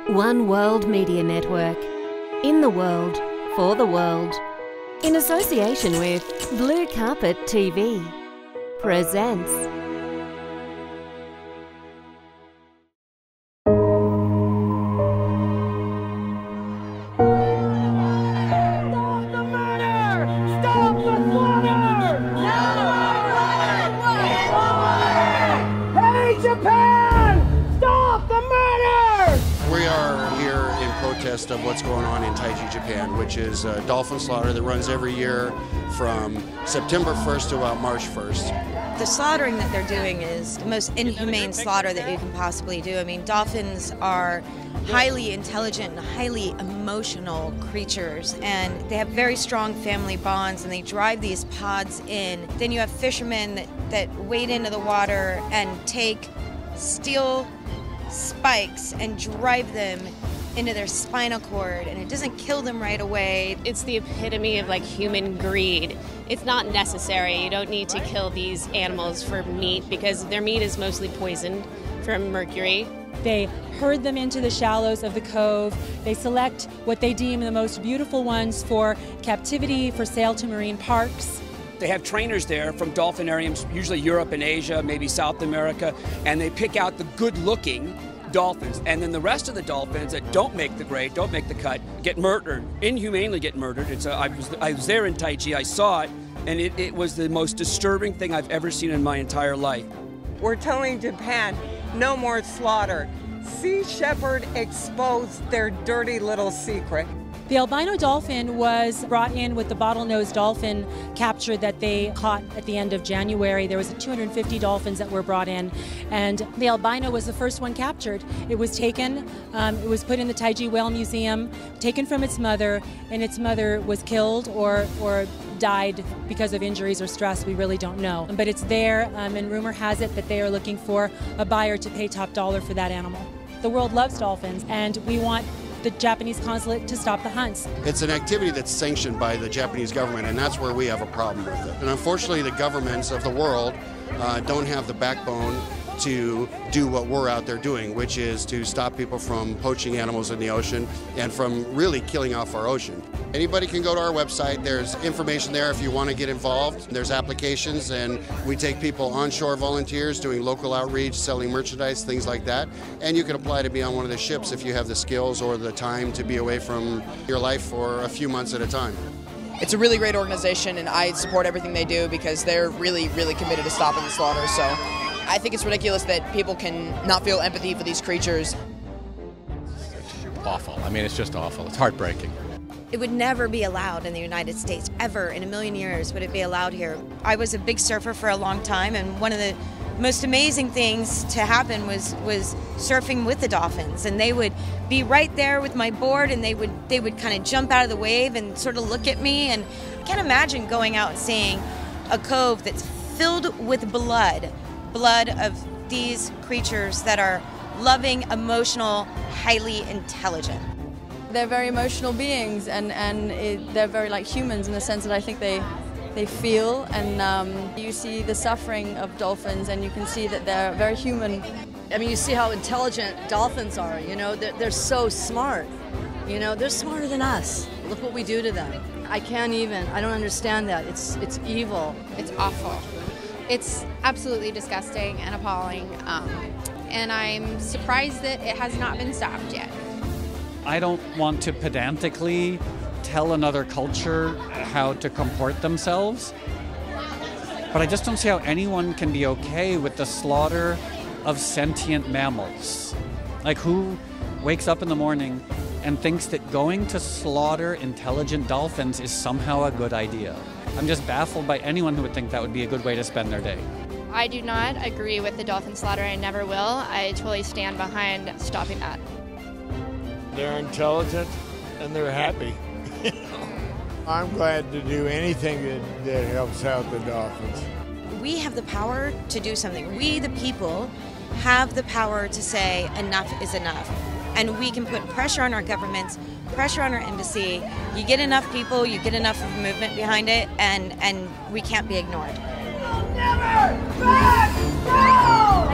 One World Media Network. In the world, for the world. In association with Blue Carpet TV. Presents. Of what's going on in Taiji, Japan, which is a dolphin slaughter that runs every year from September 1st to about March 1st. The slaughtering that they're doing is the most inhumane slaughter that you can possibly do. I mean, dolphins are highly intelligent and highly emotional creatures, and they have very strong family bonds, and they drive these pods in. Then you have fishermen that wade into the water and take steel spikes and drive them into their spinal cord, and it doesn't kill them right away. It's the epitome of like human greed. It's not necessary. You don't need to kill these animals for meat because their meat is mostly poisoned from mercury. They herd them into the shallows of the cove. They select what they deem the most beautiful ones for captivity, for sale to marine parks. They have trainers there from dolphinariums, usually Europe and Asia, maybe South America, and they pick out the good-looking dolphins, and then the rest of the dolphins that don't make the grade, don't make the cut, get murdered, inhumanely get murdered. I was there in Taiji, I saw it, and it was the most disturbing thing I've ever seen in my entire life. We're telling Japan, no more slaughter. Sea Shepherd exposed their dirty little secret. The albino dolphin was brought in with the bottlenose dolphin capture that they caught at the end of January. There was 250 dolphins that were brought in, and the albino was the first one captured. It was taken, it was put in the Taiji Whale Museum, taken from its mother, and its mother was killed or died because of injuries or stress. We really don't know. But it's there, and rumor has it that they are looking for a buyer to pay top dollar for that animal. The world loves dolphins, and we want the Japanese consulate to stop the hunts. It's an activity that's sanctioned by the Japanese government, and that's where we have a problem with it. And unfortunately, the governments of the world don't have the backbone to do what we're out there doing, which is to stop people from poaching animals in the ocean and from really killing off our ocean. Anybody can go to our website. There's information there if you want to get involved. There's applications, and we take people onshore volunteers doing local outreach, selling merchandise, things like that. And you can apply to be on one of the ships if you have the skills or the time to be away from your life for a few months at a time. It's a really great organization, and I support everything they do because they're really, really committed to stopping the slaughter. So I think it's ridiculous that people can not feel empathy for these creatures. It's awful. I mean, it's just awful. It's heartbreaking. It would never be allowed in the United States, ever in a million years would it be allowed here. I was a big surfer for a long time, and one of the most amazing things to happen was surfing with the dolphins, and they would be right there with my board, and they would kind of jump out of the wave and sort of look at me, and I can't imagine going out and seeing a cove that's filled with blood of these creatures that are loving, emotional, highly intelligent. They're very emotional beings, and they're very like humans in the sense that I think they feel, and you see the suffering of dolphins, and you can see that they're very human. I mean, you see how intelligent dolphins are, you know, they're so smart. You know, they're smarter than us. Look what we do to them. I don't understand that. It's evil. It's awful. It's absolutely disgusting and appalling, and I'm surprised that it has not been stopped yet. I don't want to pedantically tell another culture how to comport themselves, but I just don't see how anyone can be okay with the slaughter of sentient mammals. Like, who wakes up in the morning and thinks that going to slaughter intelligent dolphins is somehow a good idea? I'm just baffled by anyone who would think that would be a good way to spend their day. I do not agree with the dolphin slaughter. I never will. I totally stand behind stopping that. They're intelligent and they're happy. I'm glad to do anything that helps out the dolphins. We have the power to do something. We, the people, have the power to say enough is enough. And we can put pressure on our governments, pressure on our embassy. You get enough people, you get enough of a movement behind it, and we can't be ignored. We'll never back down!